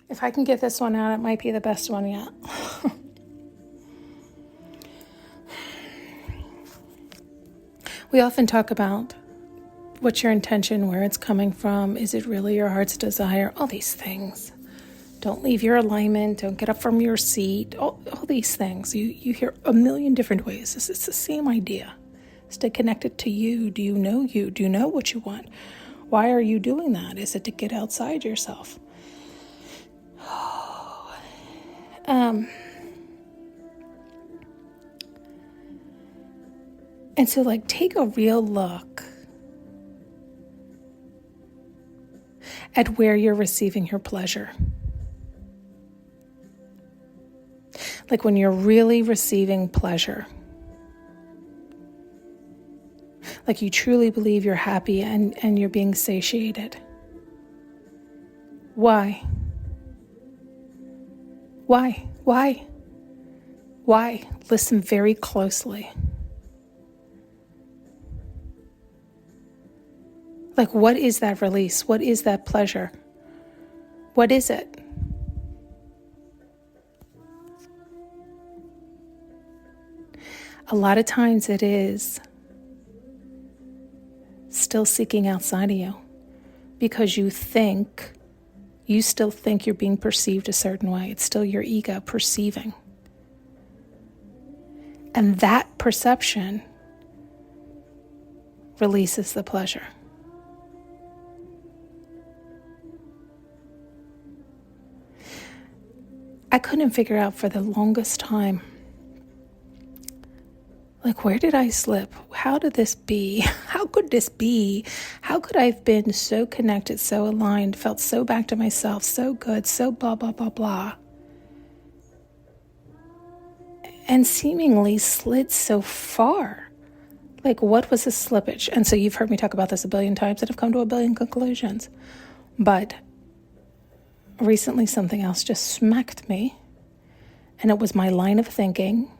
If I can get this one out, it might be the best one yet. We often talk about what's your intention, where it's coming from, is it really your heart's desire, all these things. Don't leave your alignment, don't get up from your seat, all these things. You hear a million different ways. It's the same idea. Stay connected to you. Do you know you? Do you know what you want? Why are you doing that? Is it to get outside yourself? And so take a real look at where you're receiving your pleasure. Like when you're really receiving pleasure. Like you truly believe you're happy and you're being satiated. Why? Why? Why? Why? Listen very closely. Like, what is that release? What is that pleasure? What is it? A lot of times it is still seeking outside of you because you still think you're being perceived a certain way. It's still your ego perceiving. And that perception releases the pleasure. I couldn't figure out for the longest time, where did I slip? How did this be? How could this be? How could I have been so connected, so aligned, felt so back to myself, so good, so blah, blah, blah, blah, and seemingly slid so far? What was the slippage? And so you've heard me talk about this a billion times and I've come to a billion conclusions. But recently something else just smacked me, and it was my line of thinking.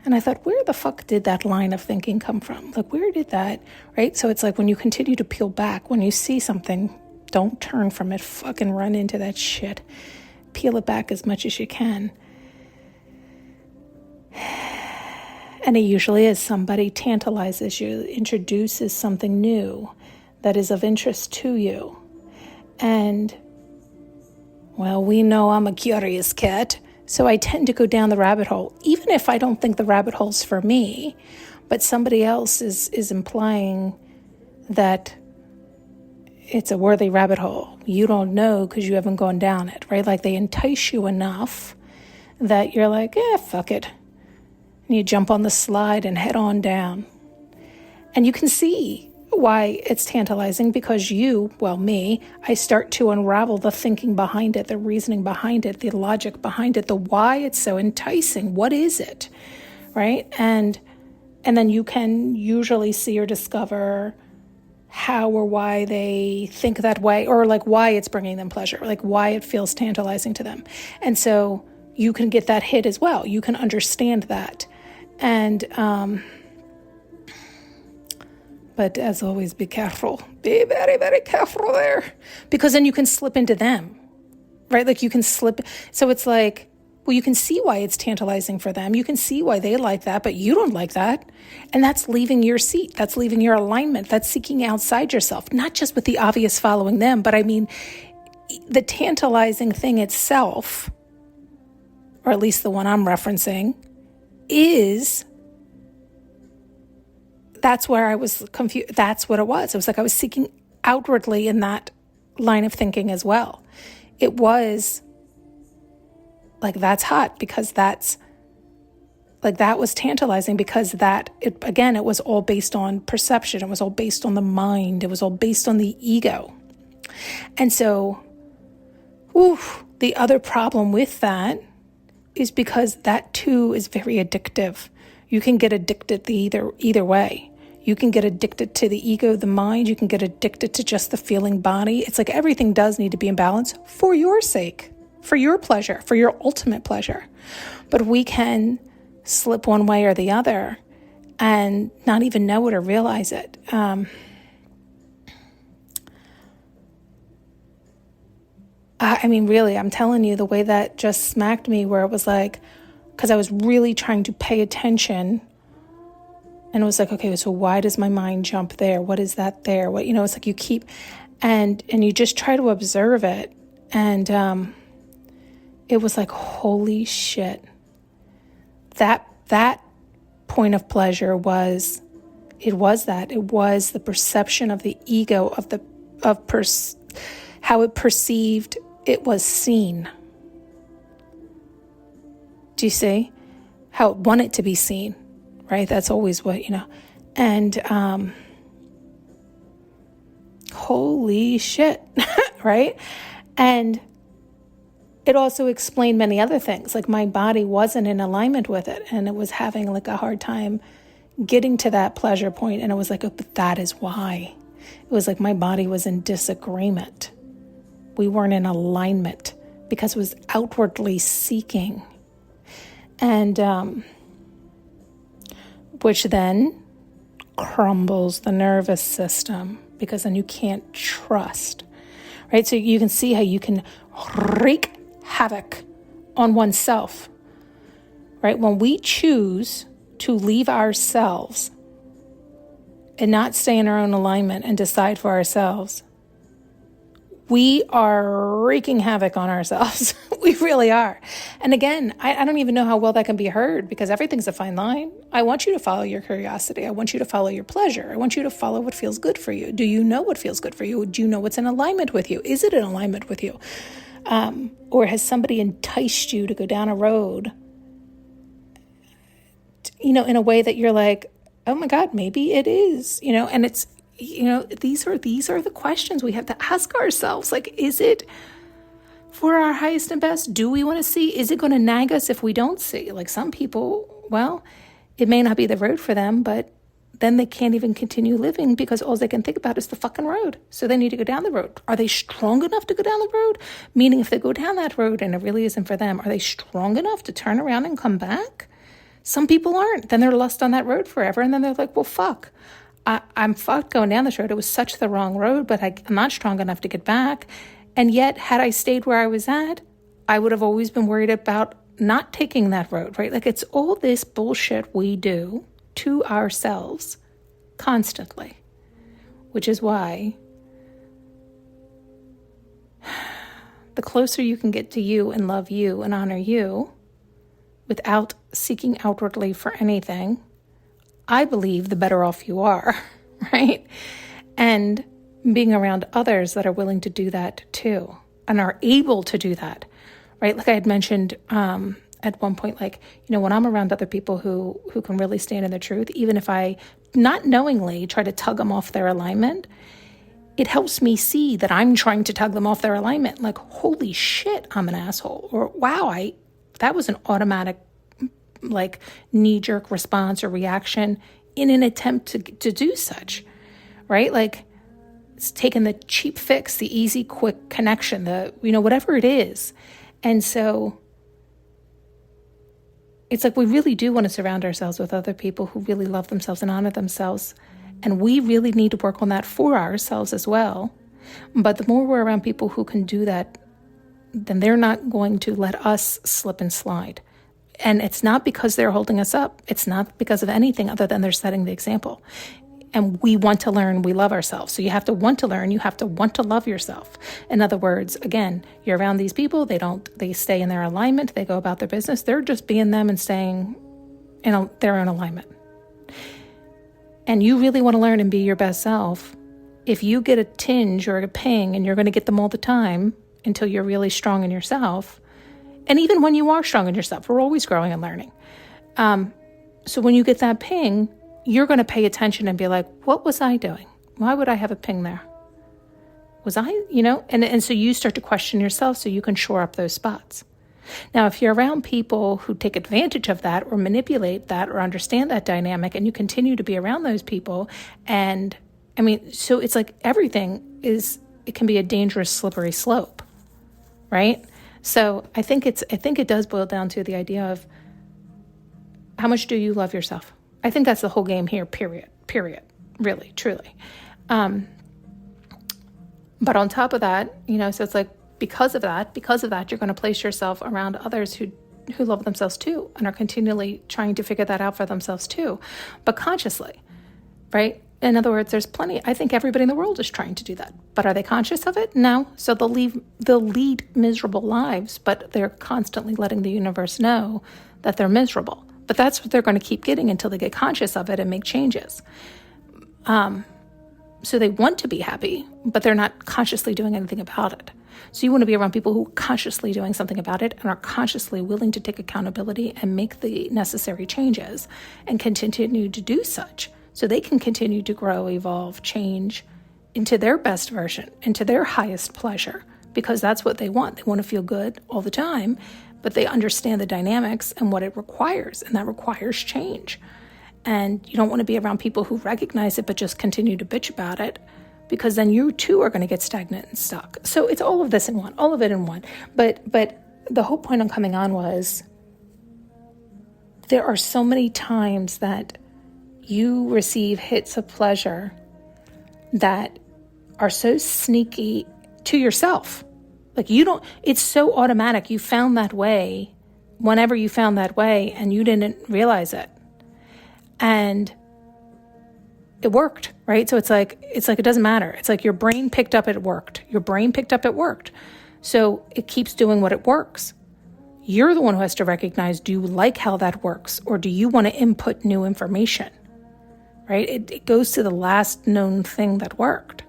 And I thought, where the fuck did that line of thinking come from? Where did that, right? So it's when you continue to peel back, when you see something, don't turn from it, fucking run into that shit. Peel it back as much as you can. And it usually is somebody tantalizes you, introduces something new that is of interest to you. And well, we know I'm a curious cat, so I tend to go down the rabbit hole, even if I don't think the rabbit hole's for me, but somebody else is implying that it's a worthy rabbit hole. You don't know because you haven't gone down it, right? They entice you enough that you're fuck it. And you jump on the slide and head on down. And you can see why it's tantalizing because I start to unravel the thinking behind it, the reasoning behind it, the logic behind it, the why it's so enticing. What is it, right? And then you can usually see or discover how or why they think that way, or why it's bringing them pleasure, why it feels tantalizing to them. And so you can get that hit as well. You can understand that. And, but as always, be careful. Be very, very careful there. Because then you can slip into them, right? You can slip. So it's you can see why it's tantalizing for them. You can see why they like that, but you don't like that. And that's leaving your seat. That's leaving your alignment. That's seeking outside yourself, not just with the obvious following them, but I mean, the tantalizing thing itself, or at least the one I'm referencing, that's where I was confused. That's what it was. It was I was seeking outwardly in that line of thinking as well. It was that's hot because that's that was tantalizing because it was all based on perception. It was all based on the mind. It was all based on the ego. And so, the other problem with that is because that too is very addictive. You can get addicted either way. You can get addicted to the ego, the mind. You can get addicted to just the feeling body. It's everything does need to be in balance for your sake, for your pleasure, for your ultimate pleasure. But we can slip one way or the other and not even know it or realize it. I mean, really, I'm telling you, the way that just smacked me, where it was like, because I was really trying to pay attention, and it was like, okay, so why does my mind jump there? What is that there? What, it's like you keep, and you just try to observe it. And it was like, holy shit. That point of pleasure was the perception of the ego, how it perceived it was seen. Do you see? How it wanted to be seen, right? That's always what, and holy shit, right? And it also explained many other things, like my body wasn't in alignment with it, and it was having like a hard time getting to that pleasure point. And it was like, oh, but that is why. It was like my body was in disagreement. We weren't in alignment because it was outwardly seeking. And which then crumbles the nervous system, because then you can't trust, right? So you can see how you can wreak havoc on oneself, right? When we choose to leave ourselves and not stay in our own alignment and decide for ourselves, we are wreaking havoc on ourselves. We really are. And again, I don't even know how well that can be heard, because everything's a fine line. I want you to follow your curiosity. I want you to follow your pleasure. I want you to follow what feels good for you. Do you know what feels good for you? Do you know what's in alignment with you? Is it in alignment with you? Or has somebody enticed you to go down a road, in a way that you're like, oh my God, maybe it is, and it's, these are the questions we have to ask ourselves. Like, is it for our highest and best? Do we want to see? Is it going to nag us if we don't see? Like some people, well, it may not be the road for them, but then they can't even continue living because all they can think about is the fucking road. So they need to go down the road. Are they strong enough to go down the road? Meaning if they go down that road and it really isn't for them, are they strong enough to turn around and come back? Some people aren't. Then they're lost on that road forever. And then they're like, well, fuck. I'm fucked going down this road. It was such the wrong road, but I'm not strong enough to get back. And yet, had I stayed where I was at, I would have always been worried about not taking that road, right? Like, it's all this bullshit we do to ourselves constantly, which is why the closer you can get to you and love you and honor you without seeking outwardly for anything, I believe the better off you are, right? And being around others that are willing to do that too and are able to do that, right? Like I had mentioned at one point, like, when I'm around other people who can really stand in the truth, even if I not knowingly try to tug them off their alignment, it helps me see that I'm trying to tug them off their alignment. Like, holy shit, I'm an asshole. Or wow, that was an automatic like knee-jerk response or reaction in an attempt to do such, right? Like, it's taking the cheap fix, the easy, quick connection, whatever it is. And so it's like we really do want to surround ourselves with other people who really love themselves and honor themselves. And we really need to work on that for ourselves as well. But the more we're around people who can do that, then they're not going to let us slip and slide. And it's not because they're holding us up. It's not because of anything other than they're setting the example. And we want to learn, we love ourselves. So you have to want to learn, you have to want to love yourself. In other words, again, you're around these people, they stay in their alignment, they go about their business, they're just being them and staying in their own alignment. And you really want to learn and be your best self. If you get a tinge or a ping, and you're going to get them all the time until you're really strong in yourself, and even when you are strong in yourself, we're always growing and learning. So when you get that ping, you're going to pay attention and be like, what was I doing? Why would I have a ping there? Was I, and so you start to question yourself so you can shore up those spots. Now, if you're around people who take advantage of that or manipulate that or understand that dynamic, and you continue to be around those people, and so it's like it can be a dangerous, slippery slope, right? So I think it does boil down to the idea of how much do you love yourself? I think that's the whole game here, period, really, truly. But on top of that, so it's like, because of that, you're going to place yourself around others who love themselves too and are continually trying to figure that out for themselves too, but consciously, right? In other words, there's plenty. I think everybody in the world is trying to do that, but are they conscious of it? No. So they'll lead miserable lives, but they're constantly letting the universe know that they're miserable. But that's what they're going to keep getting until they get conscious of it and make changes. So they want to be happy, but they're not consciously doing anything about it. So you want to be around people who are consciously doing something about it and are consciously willing to take accountability and make the necessary changes and continue to do such so they can continue to grow, evolve, change into their best version, into their highest pleasure, because that's what they want. They want to feel good all the time, but they understand the dynamics and what it requires, and that requires change. And you don't want to be around people who recognize it but just continue to bitch about it, because then you too are going to get stagnant and stuck. So it's all of this in one, all of it in one. But the whole point I'm coming on was there are so many times that you receive hits of pleasure that are so sneaky to yourself. Like it's so automatic. You found that way whenever you found that way and you didn't realize it. And it worked, right? So it's like it doesn't matter. It's like your brain picked up it worked. Your brain picked up it worked. So it keeps doing what it works. You're the one who has to recognize, do you like how that works? Or do you want to input new information, right? It goes to the last known thing that worked.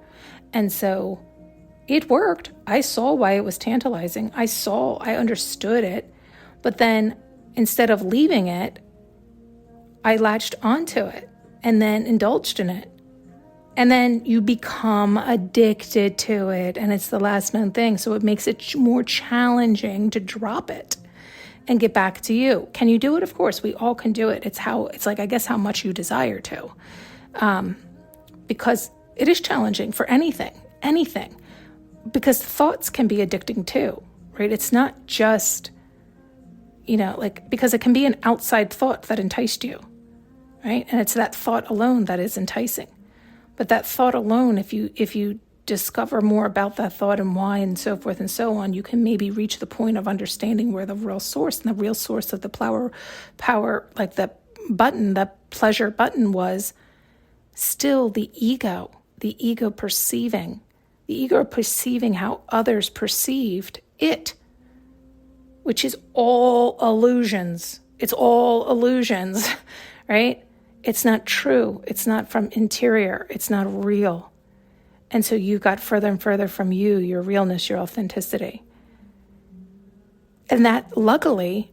And so it worked. I saw why it was tantalizing. I understood it. But then instead of leaving it, I latched onto it and then indulged in it. And then you become addicted to it, and it's the last known thing. So it makes it more challenging to drop it and get back to you. Can you do it? Of course, we all can do it. It's like, I guess, how much you desire to. Because it is challenging for anything. Because thoughts can be addicting too, right? It's not just, because it can be an outside thought that enticed you, right? And it's that thought alone that is enticing. But that thought alone, if you discover more about that thought and why and so forth and so on, you can maybe reach the point of understanding where the real source and the real source of the power, like that button, that pleasure button, was still the ego perceiving how others perceived it, which is all illusions. It's all illusions, right? It's not true. It's not from interior. It's not real. And so you got further and further from you, your realness, your authenticity. And that, luckily,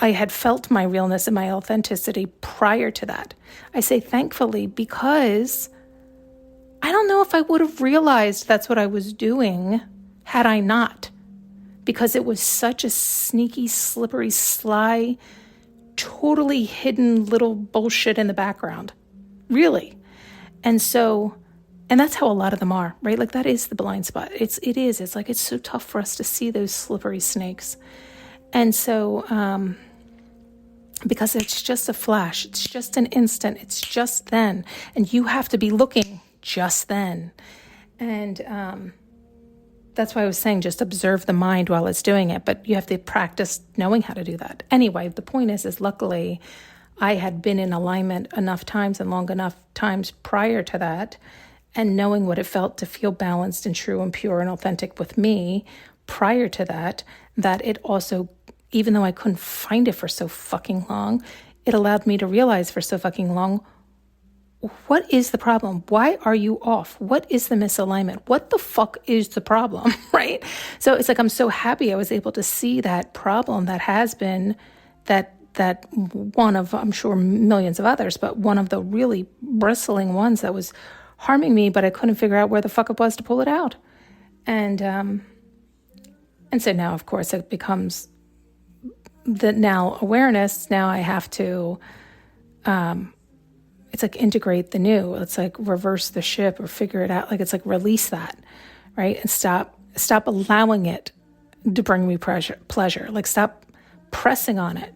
I had felt my realness and my authenticity prior to that. I say thankfully because I don't know if I would have realized that's what I was doing had I not. Because it was such a sneaky, slippery, sly, totally hidden little bullshit in the background. Really. And that's how a lot of them are, right? Like that is the blind spot. It's like it's so tough for us to see those slippery snakes. And so, because it's just a flash, it's just an instant, it's just then. And you have to be looking just then. And that's why I was saying just observe the mind while it's doing it, but you have to practice knowing how to do that. Anyway, the point is luckily I had been in alignment enough times and long enough times prior to that, and knowing what it felt to feel balanced and true and pure and authentic with me prior to that it also, even though I couldn't find it for so fucking long, it allowed me to realize for so fucking long, what is the problem? Why are you off? What is the misalignment? What the fuck is the problem, right? So it's like I'm so happy I was able to see that problem that has been that one of, I'm sure, millions of others, but one of the really bristling ones that was harming me, but I couldn't figure out where the fuck it was to pull it out. And so now, of course, it becomes the now awareness. Now I have to, it's like integrate the new. It's like reverse the ship or figure it out. Like it's like release that, right? And stop allowing it to bring me pleasure. Like stop pressing on it,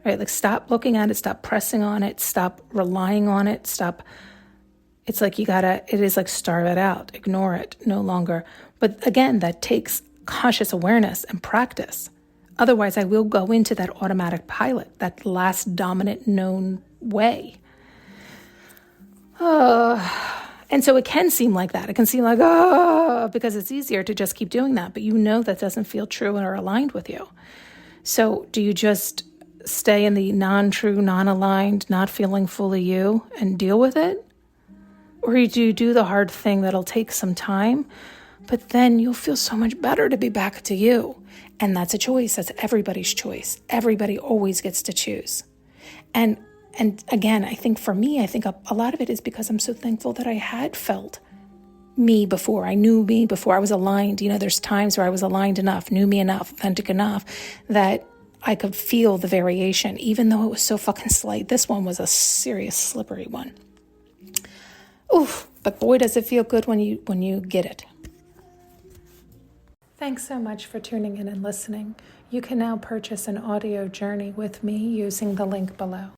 right? Like stop looking at it, stop pressing on it, stop relying on it, it's like it is like starve it out, ignore it no longer. But again, that takes conscious awareness and practice. Otherwise, I will go into that automatic pilot, that last dominant known way. And so it can seem like that. It can seem like, because it's easier to just keep doing that. But you know that doesn't feel true or aligned with you. So do you just stay in the non-true, non-aligned, not feeling fully you and deal with it? Or do you do the hard thing that'll take some time, but then you'll feel so much better to be back to you? And that's a choice. That's everybody's choice. Everybody always gets to choose. And again, I think for me, a lot of it is because I'm so thankful that I had felt me before. I knew me before I was aligned. There's times where I was aligned enough, knew me enough, authentic enough that I could feel the variation, even though it was so fucking slight. This one was a serious slippery one. Oof, but boy, does it feel good when you get it. Thanks so much for tuning in and listening. You can now purchase an audio journey with me using the link below.